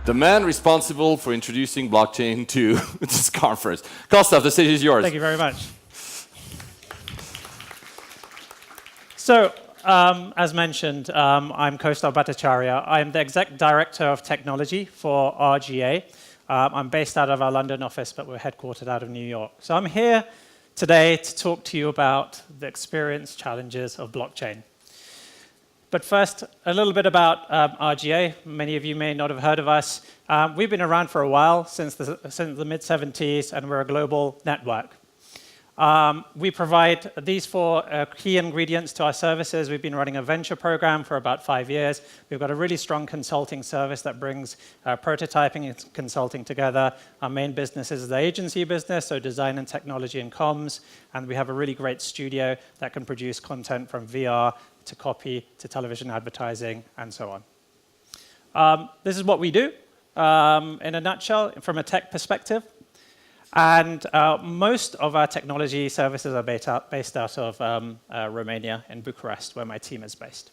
the man responsible for introducing blockchain to this conference. Kaustav, the stage is yours. Thank you very much. So, as mentioned, I'm Kaustav Bhattacharya. I'm the Exec Director of Technology for RGA. I'm based out of our London office, but we're headquartered out of New York. So I'm here today to talk to you about the experience challenges of blockchain. But first, a little bit about RGA. Many of you may not have heard of us. We've been around for a while, since the mid-70s, and we're a global network. We provide these four key ingredients to our services. We've been running a venture program for about 5 years. We've got a really strong consulting service that brings prototyping and consulting together. Our main business is the agency business, so design and technology and comms. And we have a really great studio that can produce content from VR to copy to television advertising and so on. This is what we do in a nutshell from a tech perspective. And most of our technology services are based out of Romania in Bucharest, where my team is based.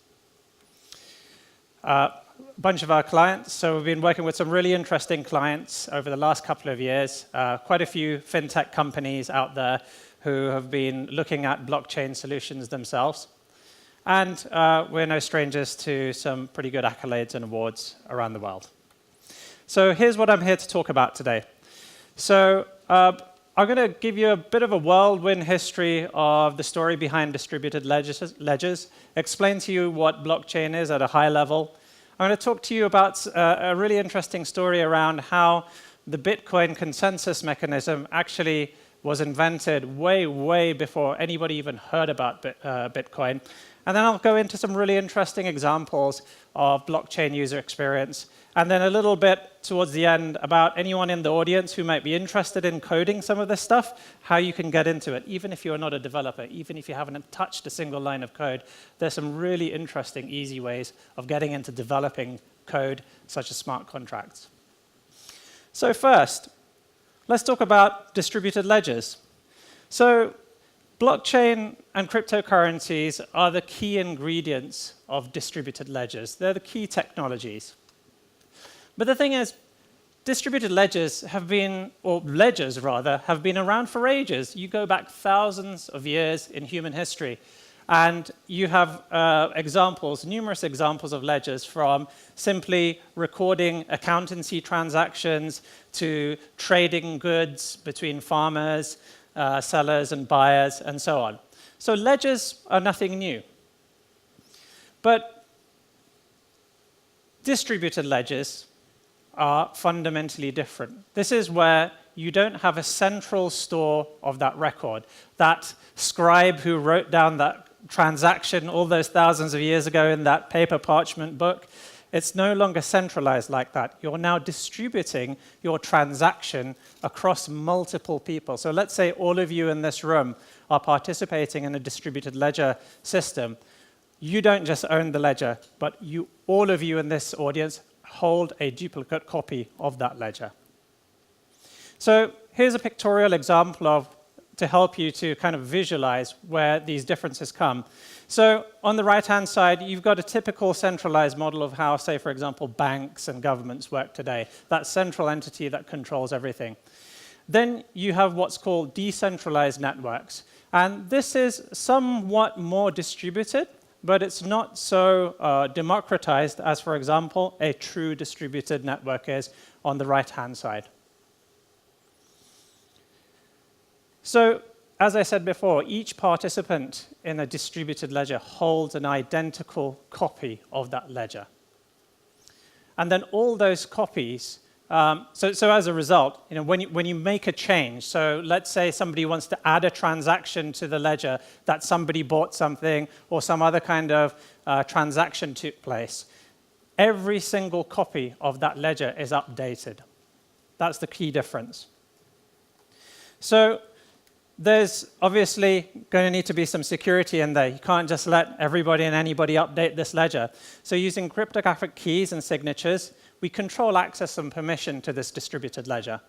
A bunch of our clients. So we've been working with some really interesting clients over the last couple of years. Quite a few fintech companies out there who have been looking at blockchain solutions themselves. And we're no strangers to some pretty good accolades and awards around the world. So here's what I'm here to talk about today. So I'm going to give you a bit of a whirlwind history of the story behind distributed ledgers, explain to you what blockchain is at a high level. I'm going to talk to you about a really interesting story around how the Bitcoin consensus mechanism actually was invented way, way before anybody even heard about Bitcoin. And then I'll go into some really interesting examples of blockchain user experience. And then a little bit towards the end about anyone in the audience who might be interested in coding some of this stuff, how you can get into it, even if you're not a developer, even if you haven't touched a single line of code. There's some really interesting, easy ways of getting into developing code, such as smart contracts. So first, let's talk about distributed ledgers. So blockchain and cryptocurrencies are the key ingredients of distributed ledgers. They're the key technologies. But the thing is, distributed ledgers have been, or ledgers rather, have been around for ages. You go back thousands of years in human history, and you have examples, numerous examples of ledgers, from simply recording accountancy transactions to trading goods between farmers, sellers and buyers, and so on. So ledgers are nothing new. But distributed ledgers are fundamentally different. This is where you don't have a central store of that record. That scribe who wrote down that transaction all those thousands of years ago in that paper parchment book, it's no longer centralized like that. You're now distributing your transaction across multiple people. So let's say all of you in this room are participating in a distributed ledger system. You don't just own the ledger, but all of you in this audience hold a duplicate copy of that ledger. So here's a pictorial example to help you to kind of visualize where these differences come. So on the right-hand side, you've got a typical centralized model of how, say, for example, banks and governments work today. That central entity that controls everything. Then you have what's called decentralized networks. And this is somewhat more distributed, but it's not so democratized as, for example, a true distributed network is on the right-hand side. So, as I said before, each participant in a distributed ledger holds an identical copy of that ledger. And then all those copies, so as a result, when you make a change, so let's say somebody wants to add a transaction to the ledger that somebody bought something or some other kind of transaction took place, every single copy of that ledger is updated. That's the key difference. So there's obviously going to need to be some security in there. You can't just let everybody and anybody update this ledger. So using cryptographic keys and signatures, we control access and permission to this distributed ledger.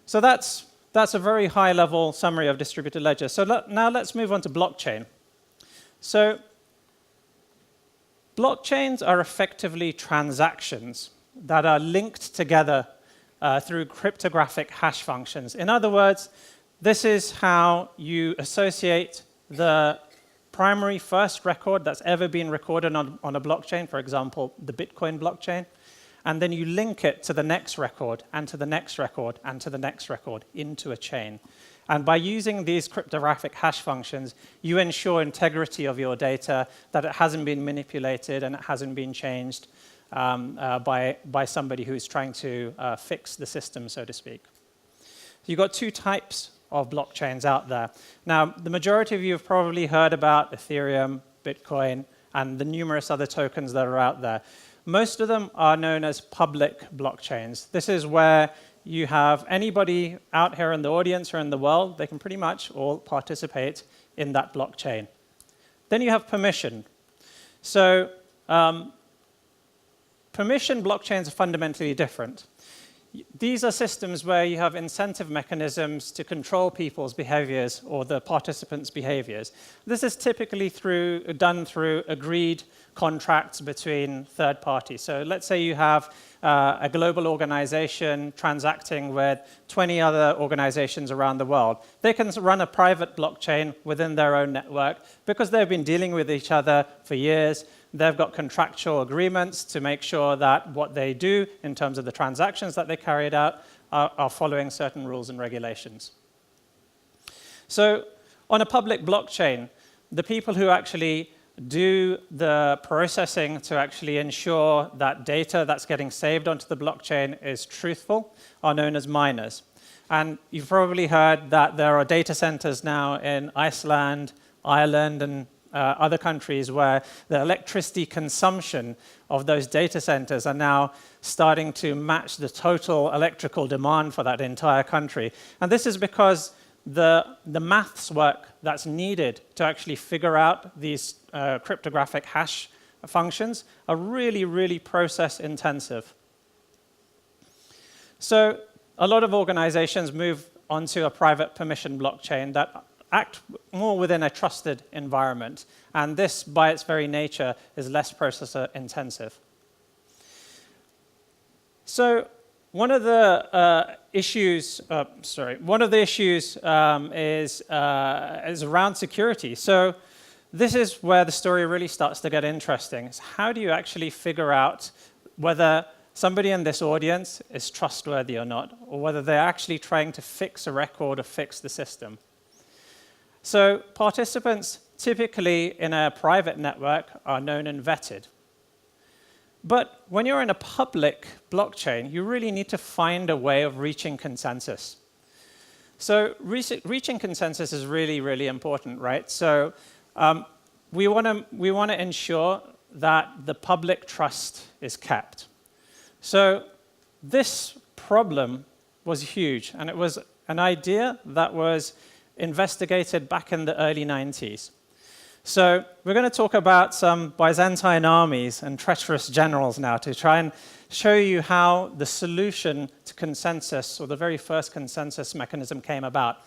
So that's a very high-level summary of distributed ledgers. So now let's move on to blockchain. So blockchains are effectively transactions that are linked together through cryptographic hash functions. In other words, this is how you associate the primary first record that's ever been recorded on a blockchain, for example, the Bitcoin blockchain, and then you link it to the next record, and to the next record, and to the next record into a chain. And by using these cryptographic hash functions, you ensure integrity of your data, that it hasn't been manipulated and it hasn't been changed by somebody who's trying to fix the system, so to speak. You've got two types of blockchains out there. Now, the majority of you have probably heard about Ethereum, Bitcoin, and the numerous other tokens that are out there. Most of them are known as public blockchains. This is where you have anybody out here in the audience or in the world, they can pretty much all participate in that blockchain. Then you have permission. So permission blockchains are fundamentally different. These are systems where you have incentive mechanisms to control people's behaviors or the participants' behaviors. This is typically done through agreed contracts between third parties. So let's say you have a global organization transacting with 20 other organizations around the world. They can run a private blockchain within their own network because they've been dealing with each other for years. They've got contractual agreements to make sure that what they do in terms of the transactions that they carried out are following certain rules and regulations. So on a public blockchain, the people who actually do the processing to actually ensure that data that's getting saved onto the blockchain is truthful are known as miners. And you've probably heard that there are data centers now in Iceland, Ireland, and other countries where the electricity consumption of those data centers are now starting to match the total electrical demand for that entire country. And this is because the maths work that's needed to actually figure out these cryptographic hash functions are really, really process intensive. So a lot of organizations move onto a private permission blockchain that act more within a trusted environment. And this, by its very nature, is less processor intensive. So one of the issues is around security. So this is where the story really starts to get interesting. It's how do you actually figure out whether somebody in this audience is trustworthy or not, or whether they're actually trying to fix a record or fix the system? So participants typically in a private network are known and vetted. But when you're in a public blockchain, you really need to find a way of reaching consensus. So reaching consensus is really, really important, right? So we want to ensure that the public trust is kept. So this problem was huge, and it was an idea that was investigated back in the early 90s. So we're going to talk about some Byzantine armies and treacherous generals now to try and show you how the solution to consensus, or the very first consensus mechanism, came about.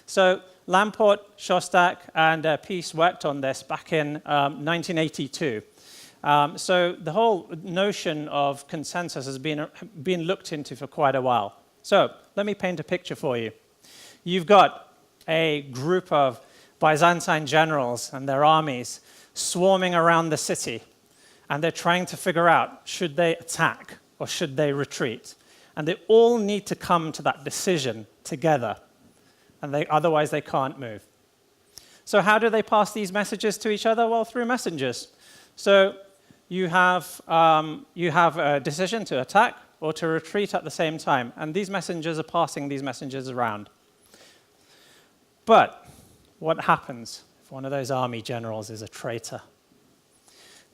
So Lamport, Shostak, and Peace worked on this back in 1982. So the whole notion of consensus has been looked into for quite a while. So let me paint a picture for you. You've got a group of Byzantine generals and their armies swarming around the city, and they're trying to figure out, should they attack or should they retreat? And they all need to come to that decision together, and otherwise they can't move. So how do they pass these messages to each other? Well, through messengers. So you have a decision to attack or to retreat at the same time, and these messengers are passing these messages around. But what happens if one of those army generals is a traitor?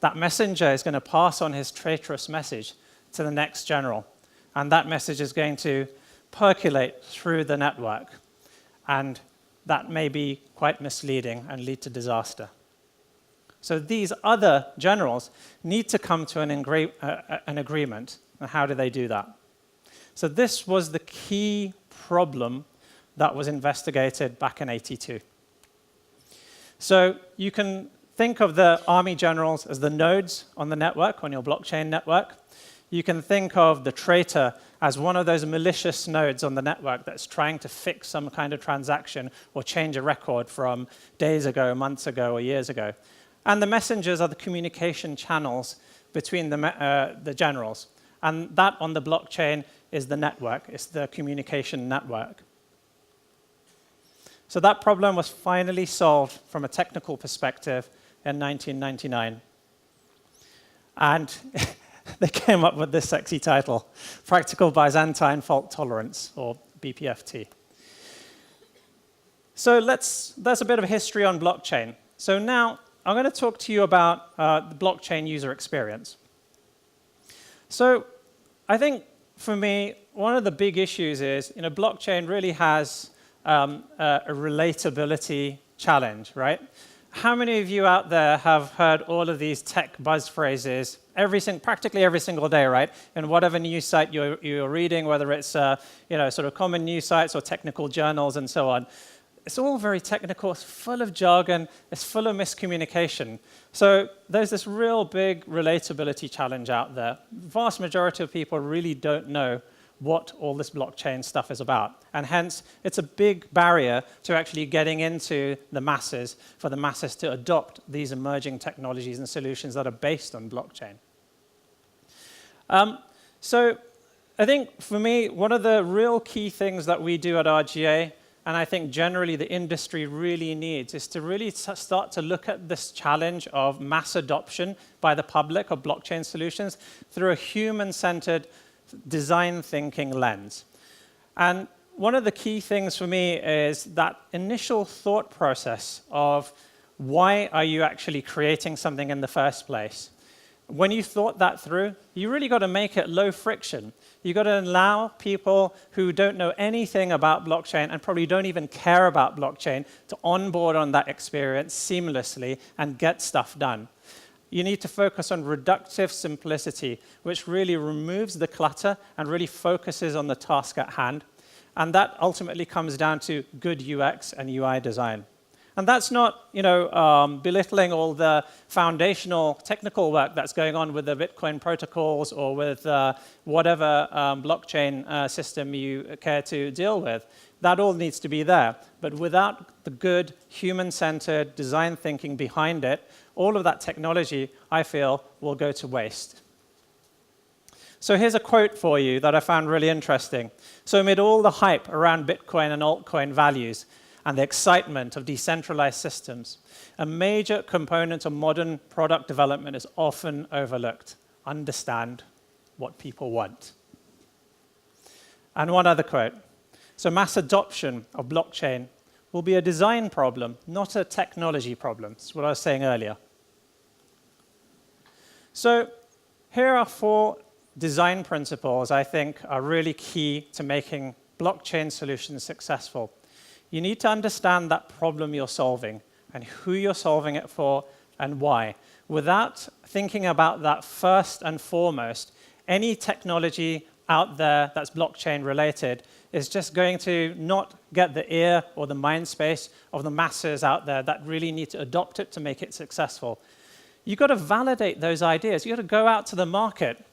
That messenger is going to pass on his traitorous message to the next general, and that message is going to percolate through the network, and that may be quite misleading and lead to disaster. So these other generals need to come to an agreement. And how do they do that? So this was the key problem that was investigated back in '82. So you can think of the army generals as the nodes on the network, on your blockchain network. You can think of the traitor as one of those malicious nodes on the network that's trying to fix some kind of transaction or change a record from days ago, months ago, or years ago. And the messengers are the communication channels between the generals. And that on the blockchain is the network. It's the communication network. So that problem was finally solved from a technical perspective in 1999. And they came up with this sexy title, Practical Byzantine Fault Tolerance, or BPFT. So there's a bit of history on blockchain. So now I'm going to talk to you about the blockchain user experience. So I think for me, one of the big issues is, blockchain really has a relatability challenge, right? How many of you out there have heard all of these tech buzz phrases practically every single day, right? In whatever news site you're reading, whether it's sort of common news sites or technical journals and so on. It's all very technical, it's full of jargon, it's full of miscommunication. So there's this real big relatability challenge out there. The vast majority of people really don't know what all this blockchain stuff is about. And hence, it's a big barrier to actually getting into the masses, for the masses to adopt these emerging technologies and solutions that are based on blockchain. So I think, for me, one of the real key things that we do at RGA, and I think generally the industry really needs, is to really start to look at this challenge of mass adoption by the public of blockchain solutions through a human-centered design thinking lens. And one of the key things for me is that initial thought process of why are you actually creating something in the first place? When you thought that through, you really got to make it low friction. You got to allow people who don't know anything about blockchain and probably don't even care about blockchain to onboard on that experience seamlessly and get stuff done. You need to focus on reductive simplicity, which really removes the clutter and really focuses on the task at hand. And that ultimately comes down to good UX and UI design. And that's not, belittling all the foundational technical work that's going on with the Bitcoin protocols or with whatever blockchain system you care to deal with. That all needs to be there. But without the good human-centered design thinking behind it, all of that technology, I feel, will go to waste. So here's a quote for you that I found really interesting. So amid all the hype around Bitcoin and altcoin values and the excitement of decentralized systems, a major component of modern product development is often overlooked. Understand what people want. And one other quote. So mass adoption of blockchain will be a design problem, not a technology problem. That's what I was saying earlier. So here are 4 design principles I think are really key to making blockchain solutions successful. You need to understand that problem you're solving and who you're solving it for and why. Without thinking about that first and foremost, any technology out there that's blockchain related is just going to not get the ear or the mind space of the masses out there that really need to adopt it to make it successful. You've got to validate those ideas. You've got to go out to the market.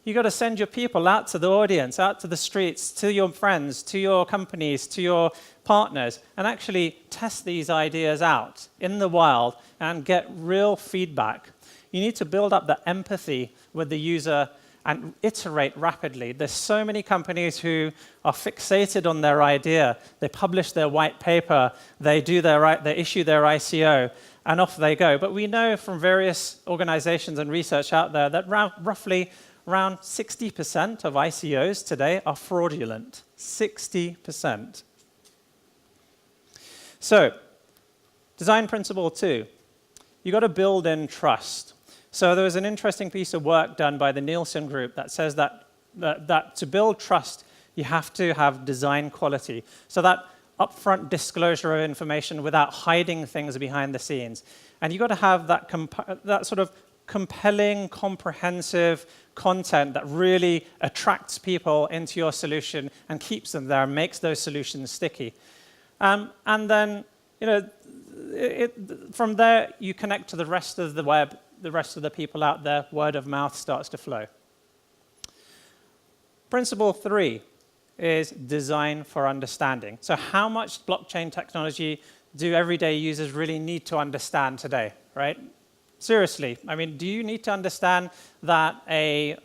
You've got to send your people out to the audience, out to the streets, to your friends, to your companies, to your partners, and actually test these ideas out in the wild and get real feedback. You need to build up the empathy with the user and iterate rapidly. There's so many companies who are fixated on their idea. They publish their white paper, they issue their ICO, and off they go. But we know from various organizations and research out there that roughly around 60% of ICOs today are fraudulent. 60%. So, design principle 2. You've got to build in trust. So there was an interesting piece of work done by the Nielsen Group that says that to build trust, you have to have design quality. So that upfront disclosure of information without hiding things behind the scenes. And you've got to have that sort of compelling, comprehensive content that really attracts people into your solution and keeps them there and makes those solutions sticky. And then, from there, you connect to the rest of the web, the rest of the people out there, word of mouth starts to flow. Principle 3 is design for understanding. So how much blockchain technology do everyday users really need to understand today, right? Seriously, I mean, do you need to understand that a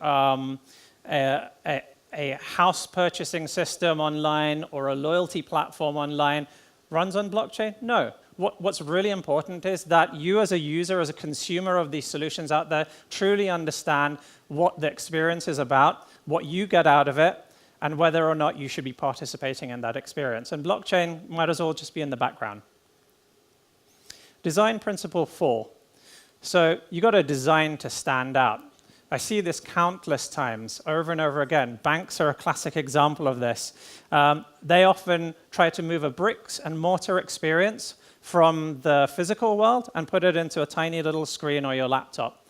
house purchasing system online or a loyalty platform online runs on blockchain? No. What's really important is that you as a user, as a consumer of these solutions out there, truly understand what the experience is about, what you get out of it, and whether or not you should be participating in that experience. And blockchain might as well just be in the background. Design principle 4. So you got to design to stand out. I see this countless times, over and over again. Banks are a classic example of this. They often try to move a bricks and mortar experience from the physical world and put it into a tiny little screen or your laptop.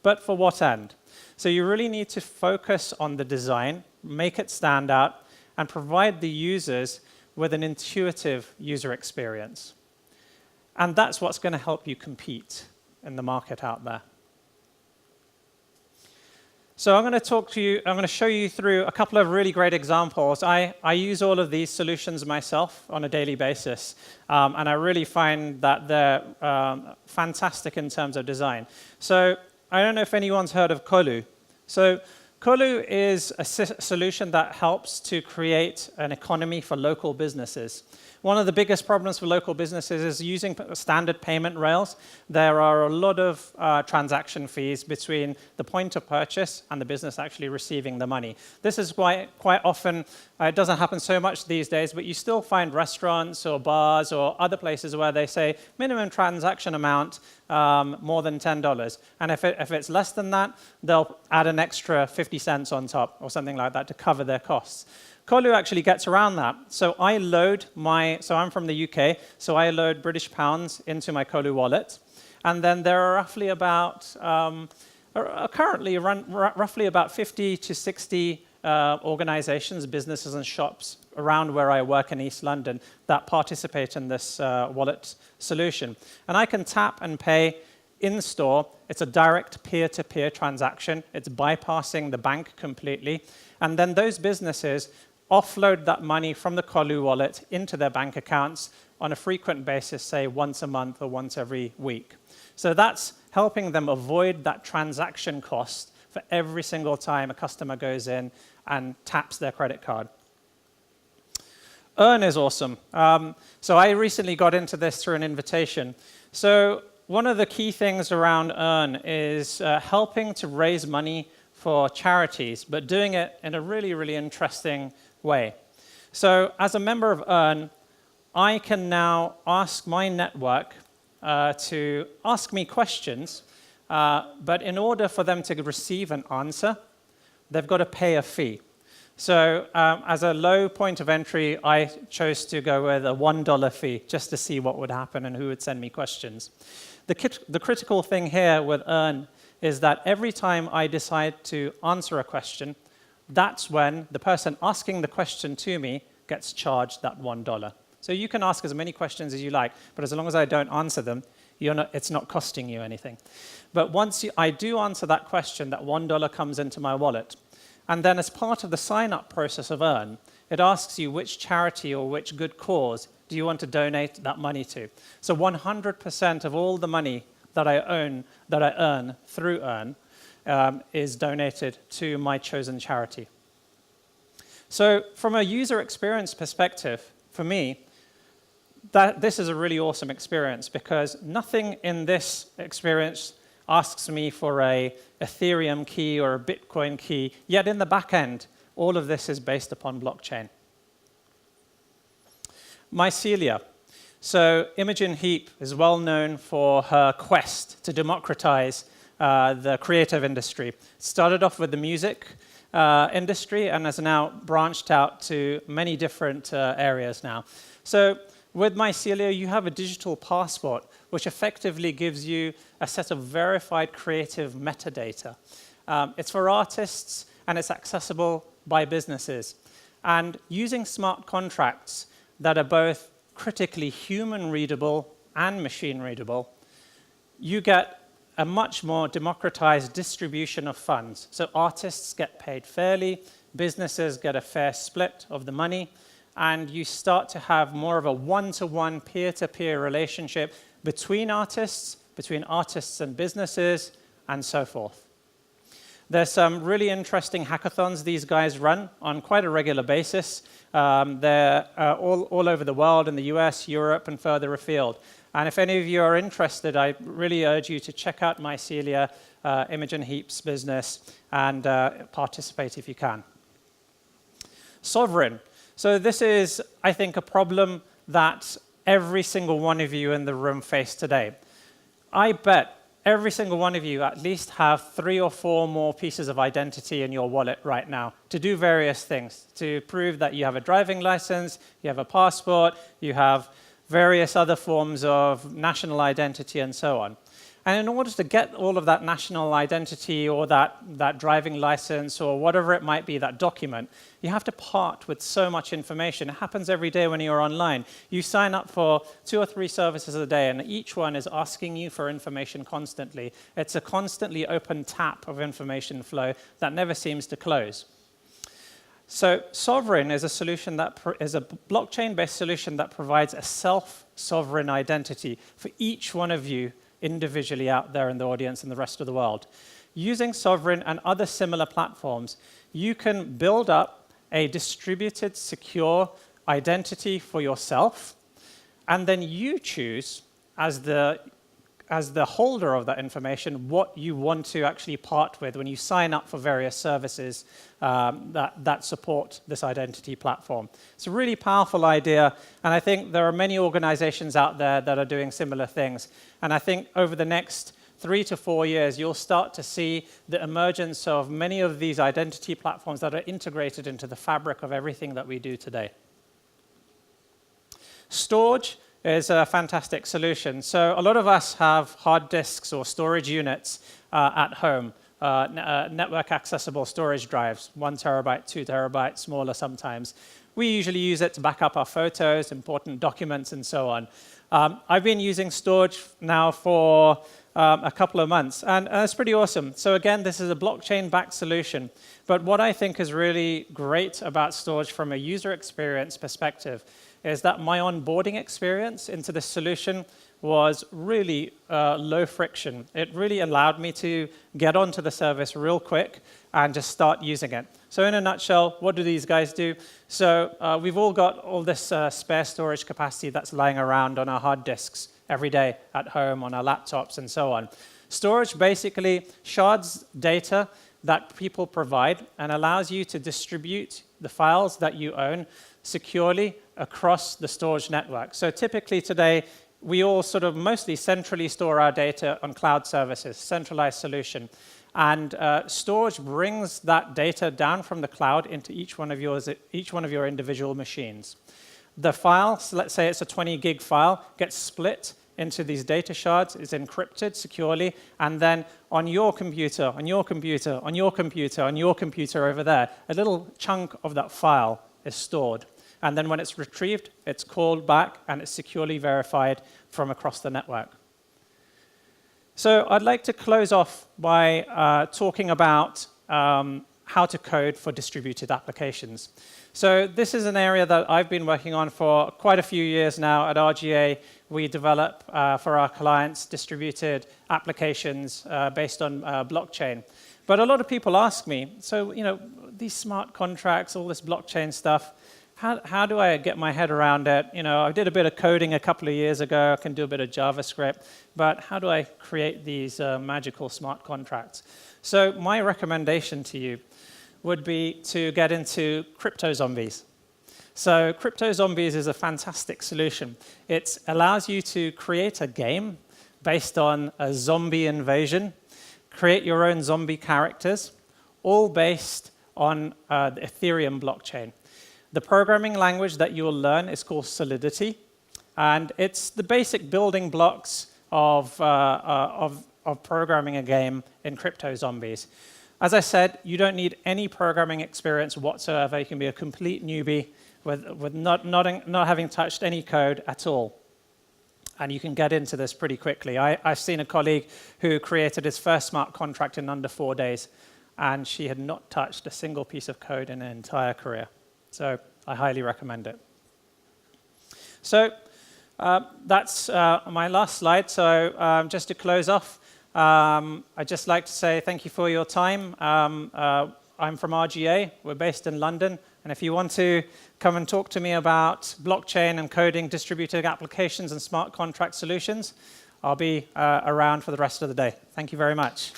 But for what end? So you really need to focus on the design, make it stand out, and provide the users with an intuitive user experience. And that's what's going to help you compete in the market out there. So I'm going to show you through a couple of really great examples. I use all of these solutions myself on a daily basis, and I really find that they're fantastic in terms of design. So I don't know if anyone's heard of Kolu. So Kolu is a solution that helps to create an economy for local businesses. One of the biggest problems for local businesses is using standard payment rails. There are a lot of transaction fees between the point of purchase and the business actually receiving the money. This is quite often, it doesn't happen so much these days, but you still find restaurants or bars or other places where they say minimum transaction amount more than $10. And if it's less than that, they'll add an extra 50 cents on top or something like that to cover their costs. Kolu actually gets around that. So I'm from the UK, so I load British pounds into my Kolu wallet. And then there are roughly about, currently roughly about 50 to 60 organizations, businesses and shops around where I work in East London that participate in this wallet solution. And I can tap and pay in store. It's a direct peer-to-peer transaction. It's bypassing the bank completely. And then those businesses offload that money from the Kolu wallet into their bank accounts on a frequent basis, say once a month or once every week. So that's helping them avoid that transaction cost for every single time a customer goes in and taps their credit card. Earn is awesome. So I recently got into this through an invitation. So one of the key things around Earn is helping to raise money for charities, but doing it in a really, really interesting way. So as a member of Earn, I can now ask my network to ask me questions, but in order for them to receive an answer, they've got to pay a fee. So as a low point of entry, I chose to go with a $1 fee just to see what would happen and who would send me questions. The critical thing here with Earn is that every time I decide to answer a question, that's when the person asking the question to me gets charged that $1. So you can ask as many questions as you like, but as long as I don't answer them, it's not costing you anything. But once I do answer that question, that $1 comes into my wallet. And then as part of the sign-up process of Earn, it asks you which charity or which good cause do you want to donate that money to. So 100% of all the money that I earn through Earn is donated to my chosen charity. So from a user experience perspective, for me, this is a really awesome experience because nothing in this experience asks me for a Ethereum key or a Bitcoin key, yet in the back end, all of this is based upon blockchain. Mycelia. So Imogen Heap is well known for her quest to democratize the creative industry. Started off with the music industry and has now branched out to many different areas now. So with Mycelia, you have a digital passport, which effectively gives you a set of verified creative metadata. It's for artists, and it's accessible by businesses. And using smart contracts that are both critically human-readable and machine-readable, you get a much more democratized distribution of funds. So artists get paid fairly, businesses get a fair split of the money, and you start to have more of a one-to-one, peer-to-peer relationship between artists and businesses, and so forth. There's some really interesting hackathons these guys run on quite a regular basis. They're all over the world, in the US, Europe, and further afield. And if any of you are interested, I really urge you to check out Mycelia, Imogen Heap's business, and participate if you can. Sovereign. So this is, I think, a problem that every single one of you in the room face today. I bet every single one of you at least have 3 or 4 more pieces of identity in your wallet right now to do various things, to prove that you have a driving license, you have a passport, you have various other forms of national identity, and so on. And in order to get all of that national identity or that driving license or whatever it might be, that document, you have to part with so much information. It happens every day when you're online. You sign up for 2 or 3 services a day, and each one is asking you for information constantly. It's a constantly open tap of information flow that never seems to close. So Sovereign is a solution that is a blockchain-based solution that provides a self-sovereign identity for each one of you individually out there in the audience and the rest of the world. Using Sovereign and other similar platforms, you can build up a distributed, secure identity for yourself, and then you choose, as the holder of that information, what you want to actually part with when you sign up for various services that support this identity platform. It's a really powerful idea, and I think there are many organizations out there that are doing similar things. And I think over the next 3 to 4 years, you'll start to see the emergence of many of these identity platforms that are integrated into the fabric of everything that we do today. Storage is a fantastic solution. So a lot of us have hard disks or storage units at home, network accessible storage drives, 1 terabyte, 2 terabyte, smaller sometimes. We usually use it to back up our photos, important documents, and so on. I've been using storage now for a couple of months, and it's pretty awesome. So again, this is a blockchain-backed solution. But what I think is really great about storage from a user experience perspective is that my onboarding experience into this solution was really low friction. It really allowed me to get onto the service real quick and just start using it. So in a nutshell, what do these guys do? So we've all got all this spare storage capacity that's lying around on our hard disks every day at home, on our laptops, and so on. Storage basically shards data that people provide and allows you to distribute the files that you own securely across the storage network. So typically today, we all sort of mostly centrally store our data on cloud services, centralized solution. And storage brings that data down from the cloud into each one of your individual machines. The file, so let's say it's a 20 gig file, gets split into these data shards, is encrypted securely, and then on your computer, on your computer, on your computer, on your computer over there, a little chunk of that file is stored. And then when it's retrieved, it's called back, and it's securely verified from across the network. So I'd like to close off by talking about how to code for distributed applications. So this is an area that I've been working on for quite a few years now. At RGA, we develop for our clients distributed applications based on blockchain. But a lot of people ask me, so these smart contracts, all this blockchain stuff, how do I get my head around it? I did a bit of coding a couple of years ago. I can do a bit of JavaScript. But how do I create these magical smart contracts? So my recommendation to you would be to get into crypto zombies. So crypto zombies is a fantastic solution. It allows you to create a game based on a zombie invasion, create your own zombie characters, all based on the Ethereum blockchain. The programming language that you will learn is called Solidity, and it's the basic building blocks of programming a game in crypto zombies. As I said, you don't need any programming experience whatsoever. You can be a complete newbie with not having touched any code at all. And you can get into this pretty quickly. I've seen a colleague who created his first smart contract in under 4 days. and she had not touched a single piece of code in her entire career. So I highly recommend it. So that's my last slide. So just to close off, I'd just like to say thank you for your time. I'm from RGA. We're based in London. And if you want to come and talk to me about blockchain and coding, distributed applications, and smart contract solutions, I'll be around for the rest of the day. Thank you very much.